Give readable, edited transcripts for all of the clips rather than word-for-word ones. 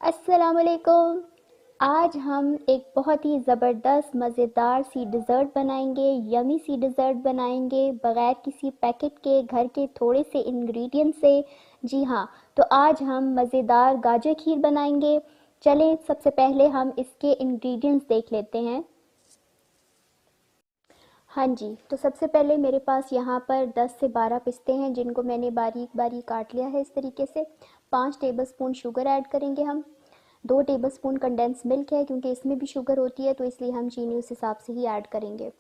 अस्सलामुअलैकुम। आज हम एक बहुत ही ज़बरदस्त मज़ेदार सी डिज़र्ट बनाएंगे, यमी सी डिज़र्ट बनाएंगे बग़ैर किसी पैकेट के, घर के थोड़े से इंग्रेडिएंट से। जी हाँ, तो आज हम मज़ेदार गाजर खीर बनाएंगे। चलें सबसे पहले हम इसके इंग्रेडिएंट्स देख लेते हैं। हाँ जी, तो सबसे पहले मेरे पास यहाँ पर 10 से 12 पिस्ते हैं जिनको मैंने बारीक बारीक काट लिया है इस तरीके से। 5 टेबलस्पून शुगर ऐड करेंगे हम। 2 टेबलस्पून कंडेंस मिल्क है, क्योंकि इसमें भी शुगर होती है तो इसलिए हम चीनी उस हिसाब से ही ऐड करेंगे।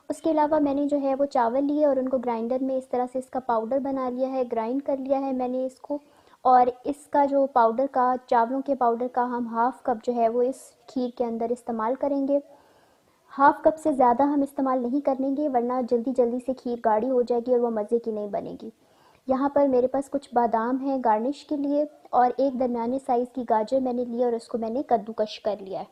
उसके अलावा मैंने जो है वो चावल लिए और उनको ग्राइंडर में इस तरह से इसका पाउडर बना लिया है, ग्राइंड कर लिया है मैंने इसको। और इसका जो पाउडर का, चावलों के पाउडर का हम हाफ़ कप जो है वो इस खीर के अंदर इस्तेमाल करेंगे। हाफ़ कप से ज़्यादा हम इस्तेमाल नहीं करेंगे, वरना जल्दी जल्दी से खीर गाढ़ी हो जाएगी और वो मज़े की नहीं बनेगी। यहाँ पर मेरे पास कुछ बादाम हैं गार्निश के लिए, और एक दरमियाने साइज़ की गाजर मैंने ली और उसको मैंने कद्दूकश कर लिया है।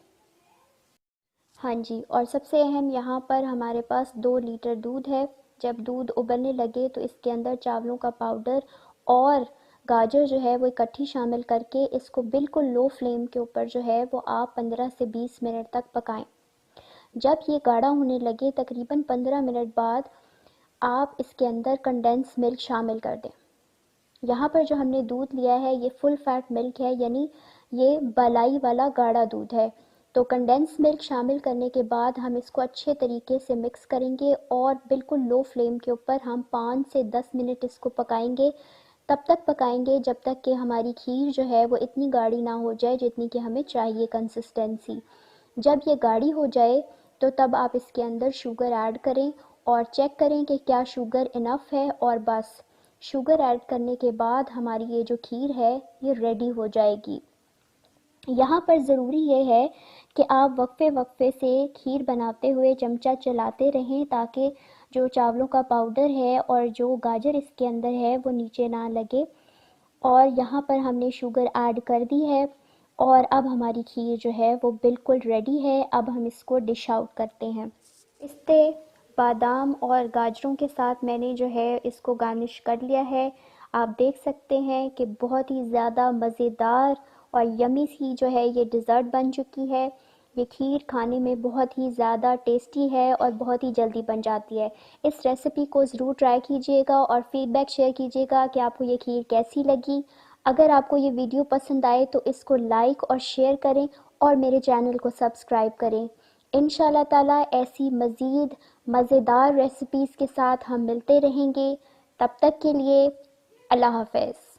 हाँ जी, और सबसे अहम यहाँ पर हमारे पास 2 लीटर दूध है। जब दूध उबलने लगे तो इसके अंदर चावलों का पाउडर और गाजर जो है वो इकट्ठी शामिल करके इसको बिल्कुल लो फ्लेम के ऊपर जो है वो आप 15 से 20 मिनट तक पकाएं। जब ये गाढ़ा होने लगे, तकरीबन 15 मिनट बाद, आप इसके अंदर कंडेंस मिल्क शामिल कर दें। यहाँ पर जो हमने दूध लिया है ये फुल फैट मिल्क है, यानी ये मलाई वाला गाढ़ा दूध है। तो कंडेंस मिल्क शामिल करने के बाद हम इसको अच्छे तरीके से मिक्स करेंगे और बिल्कुल लो फ्लेम के ऊपर हम 5 से 10 मिनट इसको पकाएंगे। तब तक पकाएंगे जब तक कि हमारी खीर जो है वो इतनी गाढ़ी ना हो जाए जितनी कि हमें चाहिए कंसिस्टेंसी। जब ये गाढ़ी हो जाए तो तब आप इसके अंदर शुगर ऐड करें और चेक करें कि क्या शुगर इनफ है, और बस शुगर ऐड करने के बाद हमारी ये जो खीर है ये रेडी हो जाएगी। यहाँ पर ज़रूरी ये है कि आप वक्फे वक्फे से खीर बनाते हुए चमचा चलाते रहें, ताकि जो चावलों का पाउडर है और जो गाजर इसके अंदर है वो नीचे ना लगे। और यहाँ पर हमने शुगर ऐड कर दी है और अब हमारी खीर जो है वो बिल्कुल रेडी है। अब हम इसको डिश आउट करते हैं। पिस्ते, बादाम और गाजरों के साथ मैंने जो है इसको गार्निश कर लिया है। आप देख सकते हैं कि बहुत ही ज़्यादा मज़ेदार और यमी सी जो है ये डिज़र्ट बन चुकी है। ये खीर खाने में बहुत ही ज़्यादा टेस्टी है और बहुत ही जल्दी बन जाती है। इस रेसिपी को ज़रूर ट्राई कीजिएगा और फ़ीडबैक शेयर कीजिएगा कि आपको ये खीर कैसी लगी। अगर आपको ये वीडियो पसंद आए तो इसको लाइक और शेयर करें और मेरे चैनल को सब्सक्राइब करें। इंशाल्लाह ताला ऐसी मज़ीद मज़ेदार रेसिपीज़ के साथ हम मिलते रहेंगे। तब तक के लिए अल्लाह हाफ़िज़।